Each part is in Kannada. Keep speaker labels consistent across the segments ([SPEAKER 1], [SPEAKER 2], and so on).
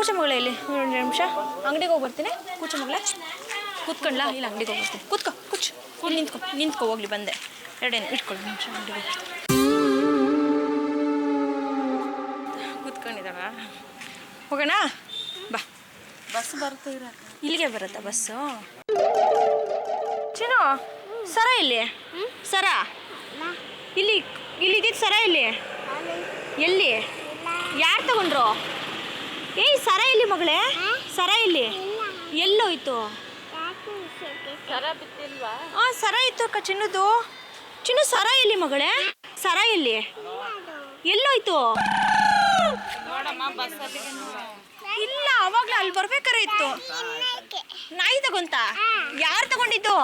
[SPEAKER 1] ಕೂಚು ಮಗಳ ಇಲ್ಲಿ ಒಂದು ನಿಮಿಷ ಅಂಗಡಿಗೆ ಹೋಗಿ ಬರ್ತೀನಿ. ಕೂಚು ಮಗಳ ಕೂತ್ಕೊಂಡ್ಲಾ? ಇಲ್ಲ ಅಂಗಡಿಗೆ ಹೋಗಿ ಬರ್ತೀನಿ. ಕೂತ್ಕೋ ಇಲ್ಲಿ ನಿಂತ್ಕೊ ಹೋಗ್ಲಿ ಬಂದೆ. ಎರಡೇನು ಇಟ್ಕೊಳ್ಳಿ ನಿಮಿಷ ಅಂಗಡಿಗೆ ಹೋಗಿ ಕೂತ್ಕೊಂಡಿದ್ದಾಳ. ಹೋಗೋಣ ಬಾ.
[SPEAKER 2] ಬಸ್ ಬರ್ತೀರ?
[SPEAKER 1] ಇಲ್ಲಿಗೆ ಬರುತ್ತಾ ಬಸ್ಸು? ಚಿನ್ನು ಸರ ಇಲ್ಲಿ ಸರ ಇಲ್ಲಿ ಇಲ್ಲಿದ್ದಿದ್ದು ಸರ ಇಲ್ಲಿ ಎಲ್ಲಿ ಯಾರು ತಗೊಂಡ್ರು? ಏಯ್ ಸರ ಇಲ್ಲಿ ಮಗಳೇ, ಸರ ಇಲ್ಲಿ ಎಲ್ಲೋಯ್ತು?
[SPEAKER 2] ಸರ ಬಿತ್ತಿಲ್ವಾ?
[SPEAKER 1] ಹಾಂ ಸರ ಇತ್ತು ಅಕ್ಕ ಚಿನ್ನದು. ಚಿನ್ನು ಸರ ಇಲ್ಲಿ ಮಗಳೇ, ಸರ ಇಲ್ಲಿ ಎಲ್ಲೋಯ್ತು?
[SPEAKER 2] ನೋಡಮ್ಮ ಬಸ್ಸಲ್ಲಿ
[SPEAKER 1] ಇಲ್ಲ ಅವಾಗ್ಲೂ ಅಲ್ಲಿ ಬರ್ಬೇಕಾರೆ ಇತ್ತು. ನಾಯಿ ತಗೊಂತ? ಯಾರು ತಗೊಂಡಿದ್ದು?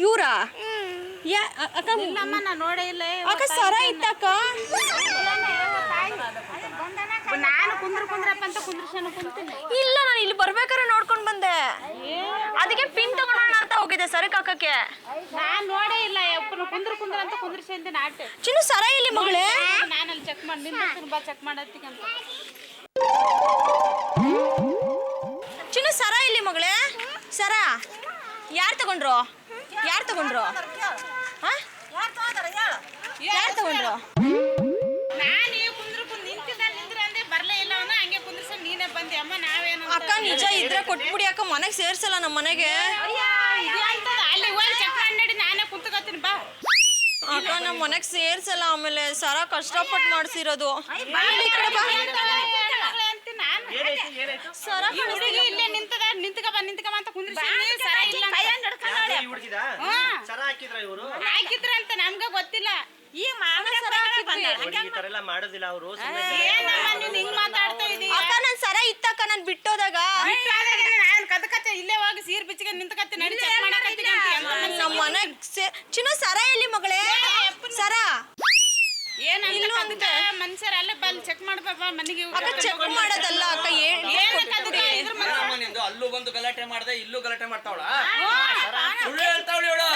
[SPEAKER 1] ಇವ್ರ ಅಕ್ಕ?
[SPEAKER 2] ಇಲ್ಲಮ್ಮ ನಾ ನೋಡೇ ಇಲ್ಲ.
[SPEAKER 1] ಅಕ್ಕ ಸರ ಇತ್ತಕ್ಕ.
[SPEAKER 2] ನಾನು ಕುಂದ್ರಪ್ಪ ಅಂತ ಕುಂತೀನಿ.
[SPEAKER 1] ಇಲ್ಲ ನಾನು ಇಲ್ಲಿ ಬರ್ಬೇಕಾರೆ ನೋಡ್ಕೊಂಡ್ ಬಂದೆ, ಅದಕ್ಕೆ ಪಿನ್ ತಗೊಳ್ಳೋಣ ಅಂತ ಹೋಗಿದ್ದೆ ಸರಕ್ ಹಾಕಕ್ಕೆ.
[SPEAKER 2] ನಾನು ನೋಡೇ ಇಲ್ಲ. ಕುಂದ್ರ ಅಂತ ಕುಂದ್ರಿಸಿ ನಾಟೆ.
[SPEAKER 1] ಚಿನ್ನು ಸರ ಇಲ್ಲಿ ಮಗಳೇ?
[SPEAKER 2] ನಾನಲ್ಲಿ ಚೆಕ್ ಮಾಡಿ ನಿನ್ನ ಬಾ ಚೆಕ್ ಮಾಡತ್ತಿಗಂತ.
[SPEAKER 1] ಚಿನ್ನು ಸರ ಇಲ್ಲಿ ಮಗಳೇ, ಸರ ಯಾರು ತಗೊಂಡ್ರು? ಯಾರು ತಗೊಂಡ್ರು? ಯಾರು ತಗೊಂಡ್ರು?
[SPEAKER 2] ನಾನು ನಿಂತಿದ್ರೆ ಅಂದೆ ಬರ್ಲೇ ಇಲ್ಲ. ಅವನ ಹಂಗೆ ಕುಂದ್ರಿಸಿ ನೀನೇ ಬಂದೆ. ಅಮ್ಮ ನಾವೇನು
[SPEAKER 1] ಅಕ್ಕ ನಿಜ ಇದ್ರೆ ಕೊಟ್ಬಿಡಿ ಅಕ್ಕ, ಮನೆಗೆ ಸೇರ್ಸಲ್ಲ ನಮ್ಮ ಮನೆಗೆ.
[SPEAKER 2] ಅಲ್ಲಿ ಹೋಗಿ ಚೆಕ್ ಮಾಡಿ ನಾನೇ ಕುಂತ್ಕೋತೀನಿ ಬಾ.
[SPEAKER 1] ಅಕ್ಕ ನಮ್ಮ ಮನೆಗೆ ಸೇರ್ಸಲ್ಲ, ಆಮೇಲೆ ಸರ ಕಷ್ಟಪಟ್ಟು ಮಾಡಿಸಿರೋದು. ಸರ
[SPEAKER 2] ಇಲ್ಲೇ ನಿಂತ್ಕೊ ಅಂತ ಕುಂದ್ರಿಸಿ ಹಾಕಿದ್ರ ಅಂತ ನಮ್ಗ ಗೊತ್ತಿಲ್ಲ.
[SPEAKER 3] ಮಾಡೋದಿಲ್ಲ ಅವರು.
[SPEAKER 2] ಹಿಂಗ್ ಮಾತಾಡ್ತಾ ಇದೀಯ
[SPEAKER 1] ಅಕ್ಕ ನನ್ ಸರ ಇತ್ತಕ್ಕ, ನಾನು ಬಿಟ್ಟೋದಾಗ
[SPEAKER 2] ನಾನು ಕದಕಚ್ಚ ಇಲ್ಲೇ ಹೋಗಿ ಸೀರ್ ಬಿಚ್ಚಿಗೆ ನಿಂತ್ಕತ್ತಿ ನಡಿ ಚೆಕ್ ಮಾಡಕತ್ತೀನಿ ಅಂತ.
[SPEAKER 1] ನಮ್ಮ ಮನೆಗೆ ಚಿನ್ನು ಸರ ಎಲ್ಲಿ ಮಗಳೇ? ಸರ
[SPEAKER 2] ಏನಂತ ಮನುಷ್ಯರ ಅಲ್ಲೇ ಬಂದು ಚೆಕ್ ಮಾಡ್ಬಾ ಮನೆಗೆ.
[SPEAKER 1] ಅಕ್ಕ ಚೆಕ್ ಮಾಡೋದಲ್ಲ ಅಕ್ಕ,
[SPEAKER 3] ಅಲ್ಲೂ ಬಂದು ಗಲಾಟೆ ಮಾಡ್ದೆ, ಇಲ್ಲೂ ಗಲಾಟೆ ಮಾಡ್ತಾವಳ. ಸುಳ್ಳು ಹೇಳ್ತಾವಳಿ ಇವಳು.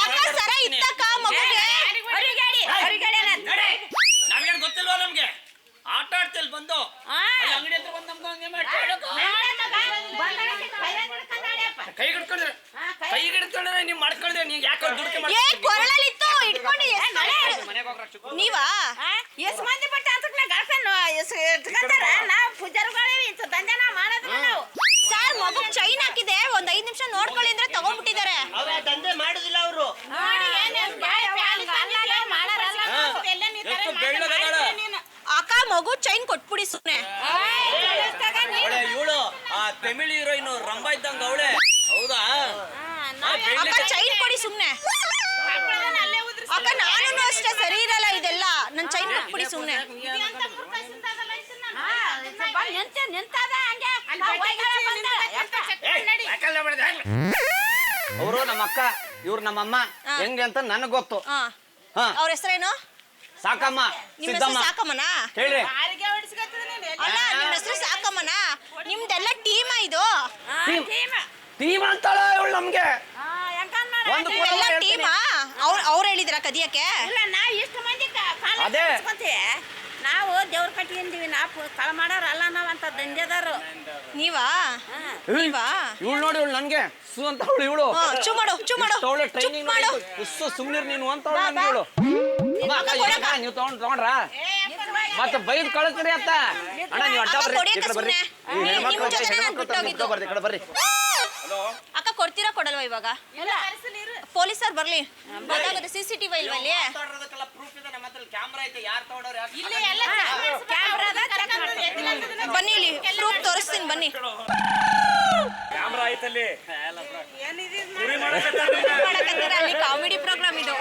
[SPEAKER 1] ಅಕ್ಕ ಸರ ಇತ್ತಕ್ಕ ಮಗಳಿಗೆ.
[SPEAKER 3] ನಮ್ಗೇನ್ ಗೊತ್ತಿಲ್ವಾ? ನಮ್ಗೆ ಆಟ ಆಡ್ತಿಲ್ ಬಂದು ಅಂಗಡಿ ಹತ್ರ ಬಂದು ಕೈ ಹಿಡ್ಕೊಂಡ್ರೆ ನೀವ್ ಮಾಡ್ಕೊಳ್ದೆ. ನೀವ್ ಯಾಕೆ
[SPEAKER 1] ಕೊರಳಲ್ಲಿತ್ತು ಇಟ್ಕೊಂಡು ನೀವಾ?
[SPEAKER 2] ಎಸ್ ಮಂದಿ ಬಟ್ಟೆ ಅಂತಕ್ಲೆ ಗಾಳ್ಕೊಂಡು ನಾವು ಪೂಜಾರಿಗಳೇವಿ ಇಂಥ ದಂಧೆನ ಮಾಡೋದಿಲ್ಲ ನಾವು.
[SPEAKER 1] ಸರ್ ಮಗು ಚೈನ್ ಹಾಕಿದೆ, ಒಂದ್ 5 ನಿಮಿಷ ನೋಡ್ಕೊಳ್ಳಿ ಅಂದ್ರೆ ತಗೊಂಡ್ಬಿಟ್ಟಿದ್ದಾರೆ.
[SPEAKER 3] ದಂಧೆ ಮಾಡುದಿಲ್ಲ ಅವರು.
[SPEAKER 1] ಅಕ್ಕ ಮಗು ಚೈನ್ ಕೊಟ್ಬಿಡಿ ಸುಮ್ನೆ.
[SPEAKER 3] ಇವಳು ಆ ತಮಿಳ್ ಹೀರೋಯಿನ್ ರಂಬ ಇದ್ದಂಗ ಅವಳೆ. ಹೌದಾ?
[SPEAKER 1] ಅಕ್ಕ ಚೈನ್ ಕೊಡಿ ಸುಮ್ನೆ. ಅಕ್ಕ ನಾನು ಅಷ್ಟೇ ಸರಿ ಇರಲ್ಲ ಇದೆಲ್ಲ, ನನ್ ಚೈನ್ ಕೊಟ್ಬಿಡಿ ಸುಮ್ನೆ.
[SPEAKER 4] ಅವರು ನಮ್ಮ ಅಕ್ಕ, ಇವ್ರು ನಮ್ಮಮ್ಮ. ಹೆಂಗೆ ಅಂತ ನನಗ್ ಗೊತ್ತು.
[SPEAKER 1] ಅವ್ರ ಹೆಸರೇನು?
[SPEAKER 4] ಸಾಕಮ್ಮ,
[SPEAKER 1] ನಿಮ್ಮ ಹೆಸರು ಸಾಕಮ್ಮನ?
[SPEAKER 4] ಹೇಳ್ರಿ.
[SPEAKER 1] ಅಲ್ಲ ನಿಮ್ಮ ಹೆಸರು ಸಾಕಮ್ಮನ? ನಿಮ್ದೆಲ್ಲ ಟೀಮಾ ಇದು?
[SPEAKER 4] ಟೀಮ್ ಅಂತಾಳ ಇವಳು ನಮ್ಗೆ. ಒಂದು
[SPEAKER 1] ಎಲ್ಲ ಟೀಮಾ? ಅವ್ರು ಹೇಳಿದ್ರ ಕದಿಯಕ್ಕೆ?
[SPEAKER 4] ಅದೇ
[SPEAKER 2] ನಾವು ದೇವ್ರ ಕಟ್ಟಿಂದೀವಿ. ನಾವು ಕಳ ಮಾಡಾರಲ್ಲ ನಾವಂತ ದಂಧೆದಾರು.
[SPEAKER 1] ನೀವಾ? ನೀವಾ?
[SPEAKER 4] ಇವಳು ನೋಡಿ, ಇವಳು ನನ್ಗೆ ಸು ಅಂತ ಅವಳು. ಇವಳು
[SPEAKER 1] ಚೂ ಮಾಡು
[SPEAKER 4] ಅವಳು ಟ್ರೈನಿಂಗ್ ಮಾಡಿ ಸುಮ್ನಿರ್ ನೀನು ಅಂತ ಇವಳು. ನೀವು ತಗೊಂಡ್ರ ಮತ್ತೆ ಬೈದ್ ಕಳಿಸ್ರಿ ಅಂತ. ಅಣ್ಣ ನೀವು ಅಡ್ಡ ಬರ್ರಿ, ಬರ್ರಿ.
[SPEAKER 1] ಅಕ್ಕ ಕೊಡ್ತೀರಾ ಕೊಡಲ್ವಾ ಇವಾಗ? ಪೊಲೀಸರು ಬರ್ಲಿ, ಗೊತ್ತಾಗುತ್ತೆ. CCTV ಇಲ್ವಾ ಇಲ್ಲಿ? ಬನ್ನಿ ಇಲ್ಲಿ ಪ್ರೂಫ್ ತೋರಿಸ್ತೀನಿ ಬನ್ನಿ. ಅಲ್ಲಿ ಕಾಮಿಡಿ ಪ್ರೋಗ್ರಾಮ್ ಇದು.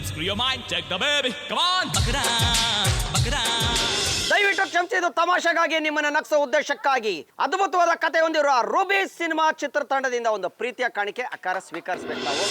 [SPEAKER 5] Screw your mind, check the baby. Come on, Bakra.
[SPEAKER 4] ದಯವಿಟ್ಟು ಕ್ಷಮಿಸಿ, ಇದು ತಮಾಷೆಗಾಗಿ, ನಿಮ್ಮನ್ನ ನಗ್ಸೋ ಉದ್ದೇಶಕ್ಕಾಗಿ ಅದ್ಭುತವಾದ ಕಥೆ ಹೊಂದಿರುವ ರೂಬಿ ಸಿನಿಮಾ ಚಿತ್ರತಂಡದಿಂದ ಒಂದು ಪ್ರೀತಿಯ ಕಾಣಿಕೆ ಅಕಾರ ಸ್ವೀಕರಿಸಬೇಕು ನಾವು.